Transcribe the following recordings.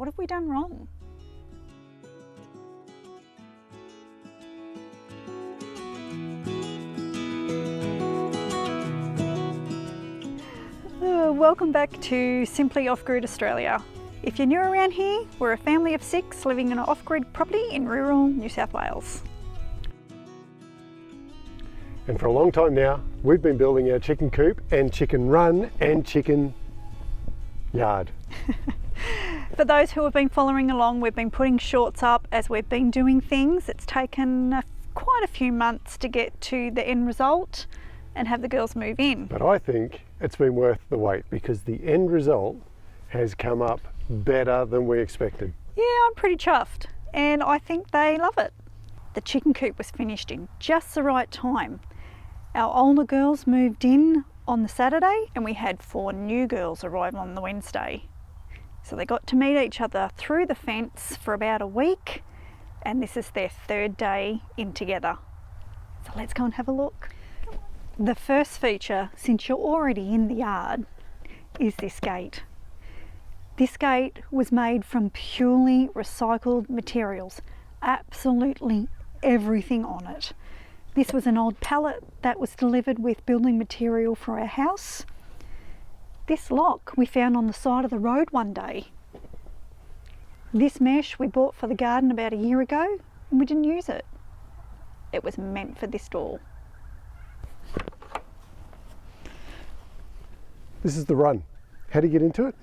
What have we done wrong? Welcome back to Simply Off-Grid Australia. If you're new around here, we're a family of 6 living in an off-grid property in rural New South Wales. And for a long time now, we've been building our chicken coop and chicken run and chicken yard. For those who have been following along, we've been putting shorts up as we've been doing things. It's taken quite a few months to get to the end result and have the girls move in. But I think it's been worth the wait because the end result has come up better than we expected. Yeah, I'm pretty chuffed and I think they love it. The chicken coop was finished in just the right time. Our older girls moved in on the Saturday and we had 4 new girls arrive on the Wednesday. So they got to meet each other through the fence for about a week and this is their 3rd day in together. So let's go and have a look. The first feature, since you're already in the yard, is this gate. This gate was made from purely recycled materials, absolutely everything on it. This was an old pallet that was delivered with building material for our house. This lock we found on the side of the road one day. This mesh we bought for the garden about a year ago and we didn't use it. It was meant for this door. This is the run. How do you get into it?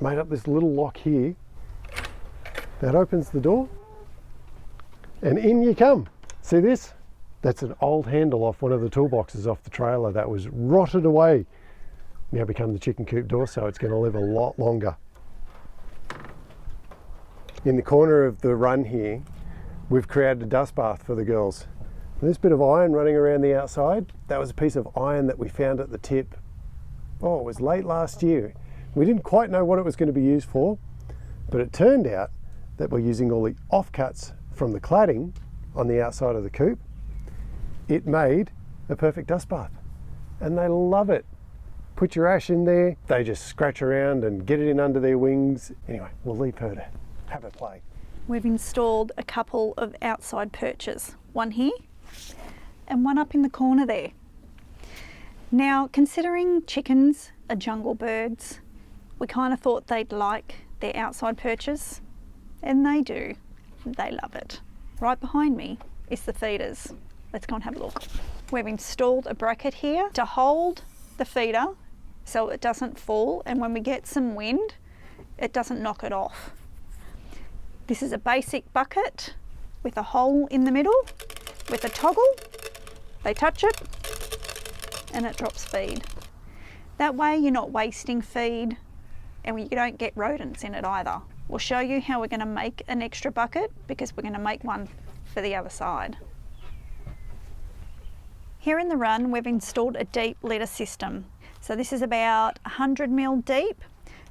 Made up this little lock here that opens the door and in you come. See this? That's an old handle off one of the toolboxes off the trailer that was rotted away. Now become the chicken coop door, so it's going to live a lot longer. In the corner of the run here, we've created a dust bath for the girls. And this bit of iron running around the outside, that was a piece of iron that we found at the tip. Oh, it was late last year. We didn't quite know what it was going to be used for, but it turned out that by using all the offcuts from the cladding on the outside of the coop, it made a perfect dust bath. And they love it. Put your ash in there, they just scratch around and get it in under their wings. Anyway, we'll leave her to have a play. We've installed a couple of outside perches, one here and one up in the corner there. Now, considering chickens are jungle birds, we kind of thought they'd like their outside perches, and they do. They love it. Right behind me is the feeders. Let's go and have a look. We've installed a bracket here to hold the feeder so it doesn't fall, and when we get some wind, it doesn't knock it off. This is a basic bucket with a hole in the middle with a toggle. They touch it and it drops feed. That way you're not wasting feed and you don't get rodents in it either. We'll show you how we're going to make an extra bucket because we're going to make one for the other side. Here in the run we've installed a deep litter system. So this is about 100 mil deep,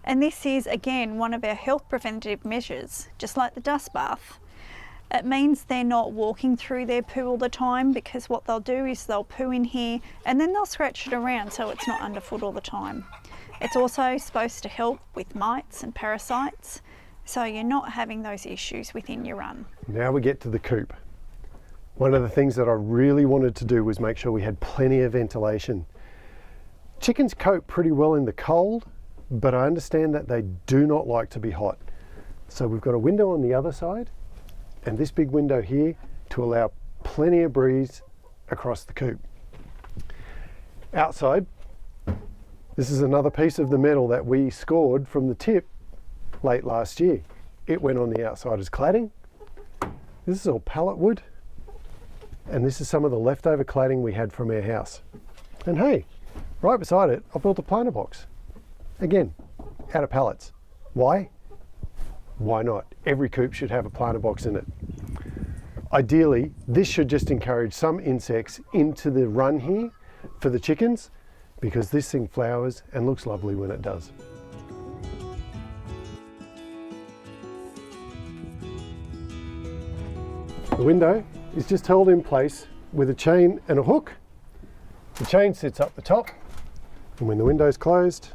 and this is again one of our health preventative measures, just like the dust bath. It means they're not walking through their poo all the time, because what they'll do is they'll poo in here and then they'll scratch it around so it's not underfoot all the time. It's also supposed to help with mites and parasites, so you're not having those issues within your run. Now we get to the coop. One of the things that I really wanted to do was make sure we had plenty of ventilation. Chickens cope pretty well in the cold, but I understand that they do not like to be hot. So we've got a window on the other side and this big window here to allow plenty of breeze across the coop. Outside, this is another piece of the metal that we scored from the tip late last year. It went on the outside as cladding. This is all pallet wood, and this is some of the leftover cladding we had from our house. And hey, right beside it, I built a planter box. Again, out of pallets. Why? Why not? Every coop should have a planter box in it. Ideally, this should just encourage some insects into the run here for the chickens, because this thing flowers and looks lovely when it does. The window is just held in place with a chain and a hook. The chain sits up the top, and when the window's closed,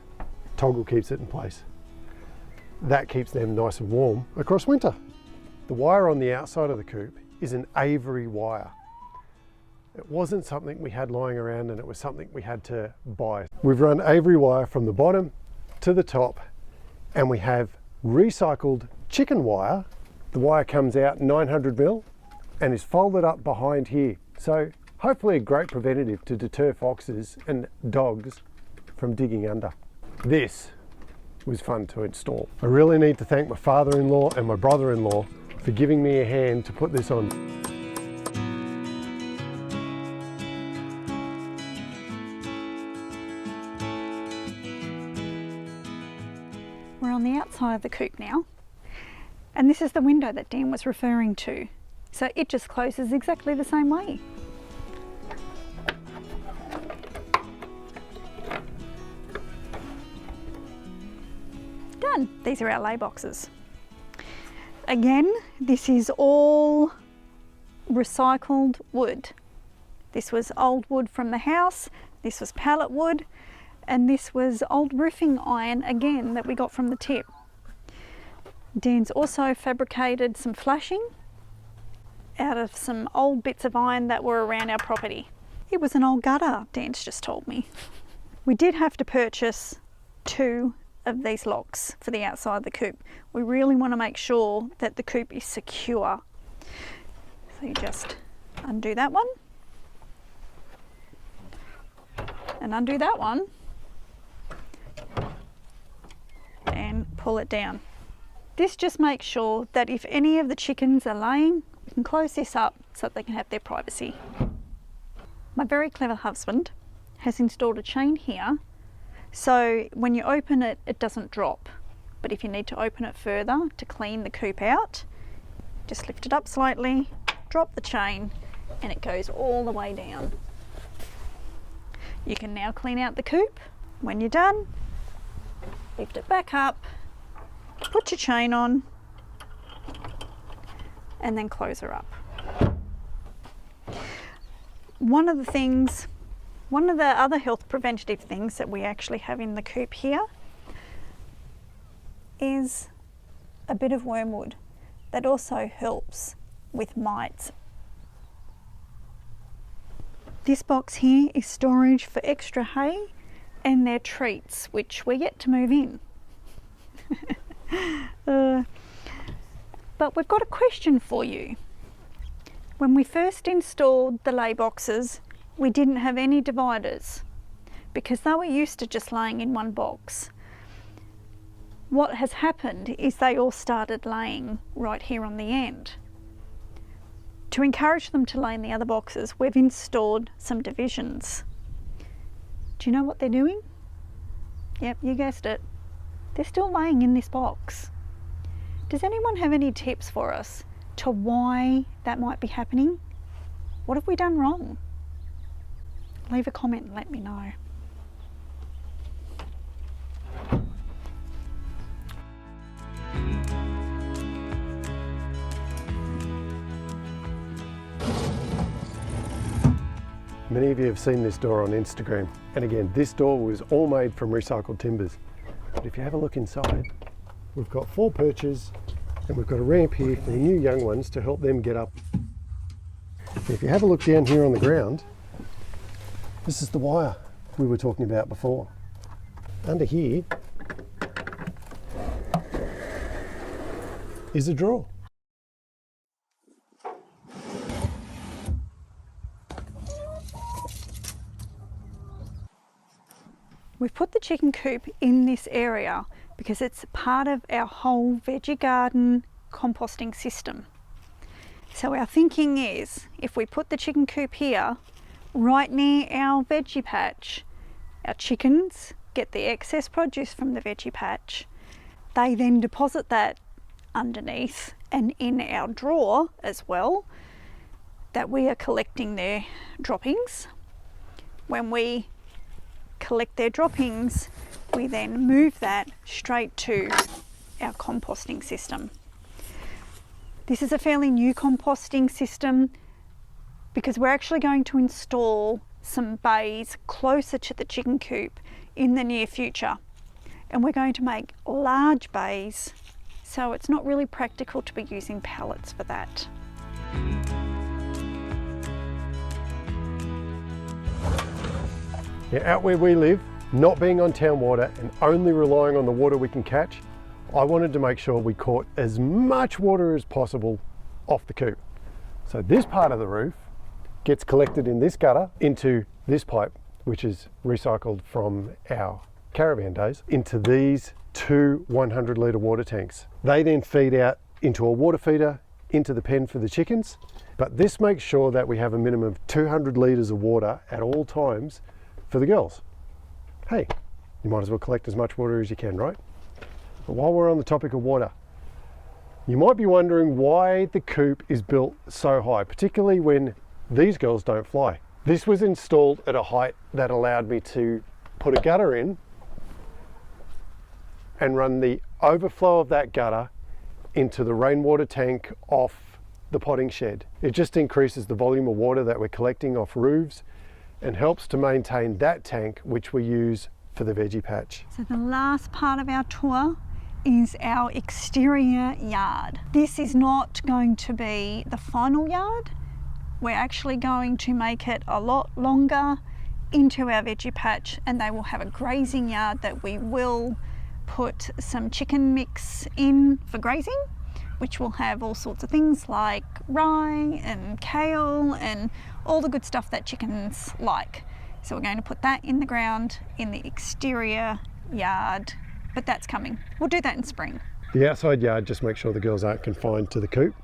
toggle keeps it in place. That keeps them nice and warm across winter. The wire on the outside of the coop is an Avery wire. It wasn't something we had lying around, and it was something we had to buy. We've run Avery wire from the bottom to the top, and we have recycled chicken wire. The wire comes out 900 mil and is folded up behind here. So hopefully a great preventative to deter foxes and dogs from digging under. This was fun to install. I really need to thank my father-in-law and my brother-in-law for giving me a hand to put this on. We're on the outside of the coop now, and this is the window that Dan was referring to. So it just closes exactly the same way. Done. These are our lay boxes. Again, this is all recycled wood. This was old wood from the house, this was pallet wood, and this was old roofing iron again that we got from the tip. Dan's also fabricated some flashing out of some old bits of iron that were around our property. It was an old gutter, Dan's just told me. We did have to purchase 2 of these locks for the outside of the coop. We really want to make sure that the coop is secure. So you just undo that one and undo that one and pull it down. This just makes sure that if any of the chickens are laying, we can close this up so that they can have their privacy. My very clever husband has installed a chain here, so when you open it, it doesn't drop. But if you need to open it further to clean the coop out, just lift it up slightly, drop the chain, and it goes all the way down. You can now clean out the coop. When you're done, lift it back up, put your chain on, and then close her up. One of the other health preventative things that we actually have in the coop here is a bit of wormwood that also helps with mites. This box here is storage for extra hay and their treats, which we're yet to move in. But we've got a question for you. When we first installed the lay boxes, we didn't have any dividers because they were used to just laying in one box. What has happened is they all started laying right here on the end. To encourage them to lay in the other boxes, we've installed some divisions. Do you know what they're doing? Yep, you guessed it. They're still laying in this box. Does anyone have any tips for us to why that might be happening? What have we done wrong? Leave a comment and let me know. Many of you have seen this door on Instagram, and again, this door was all made from recycled timbers. But if you have a look inside, we've got 4 perches and we've got a ramp here for the new young ones to help them get up. And if you have a look down here on the ground, this is the wire we were talking about before. Under here is a drawer. We've put the chicken coop in this area because it's part of our whole veggie garden composting system. So our thinking is, if we put the chicken coop here, right near our veggie patch, our chickens get the excess produce from the veggie patch. They then deposit that underneath and in our drawer as well, that we are collecting their droppings. When we collect their droppings, we then move that straight to our composting system. This is a fairly new composting system because we're actually going to install some bays closer to the chicken coop in the near future. and we're going to make large bays, so it's not really practical to be using pallets for that. Yeah, out where we live, not being on town water and only relying on the water we can catch, I wanted to make sure we caught as much water as possible off the coop. So this part of the roof gets collected in this gutter into this pipe, which is recycled from our caravan days, into these two 100 litre water tanks. They then feed out into a water feeder into the pen for the chickens, but this makes sure that we have a minimum of 200 litres of water at all times for the girls. Hey, you might as well collect as much water as you can, right? But while we're on the topic of water, you might be wondering why the coop is built so high, particularly when these girls don't fly. This was installed at a height that allowed me to put a gutter in and run the overflow of that gutter into the rainwater tank off the potting shed. It just increases the volume of water that we're collecting off roofs and helps to maintain that tank, which we use for the veggie patch. So the last part of our tour is our exterior yard. This is not going to be the final yard. We're actually going to make it a lot longer into our veggie patch, and they will have a grazing yard that we will put some chicken mix in for grazing, which will have all sorts of things like rye and kale and all the good stuff that chickens like. So we're going to put that in the ground in the exterior yard, but that's coming. We'll do that in spring. The outside yard just makes sure the girls aren't confined to the coop.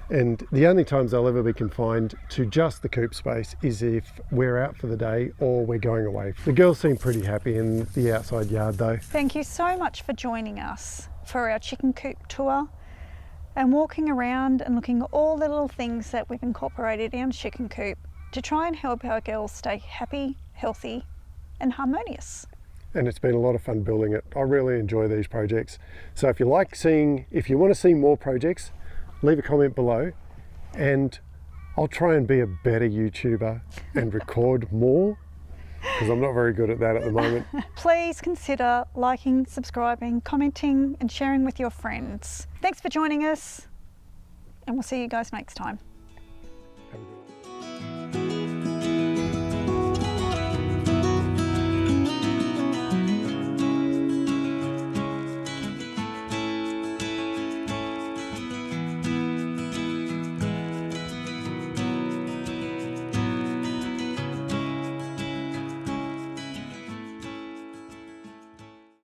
And the only times they'll ever be confined to just the coop space is if we're out for the day or we're going away. The girls seem pretty happy in the outside yard though. Thank you so much for joining us for our chicken coop tour and walking around and looking at all the little things that we've incorporated in chicken coop to try and help our girls stay happy, healthy and harmonious. And it's been a lot of fun building it. I really enjoy these projects. So if you want to see more projects, leave a comment below and I'll try and be a better YouTuber and record more, because I'm not very good at that at the moment. Please consider liking, subscribing, commenting and sharing with your friends. Thanks for joining us and we'll see you guys next time. Have a good one.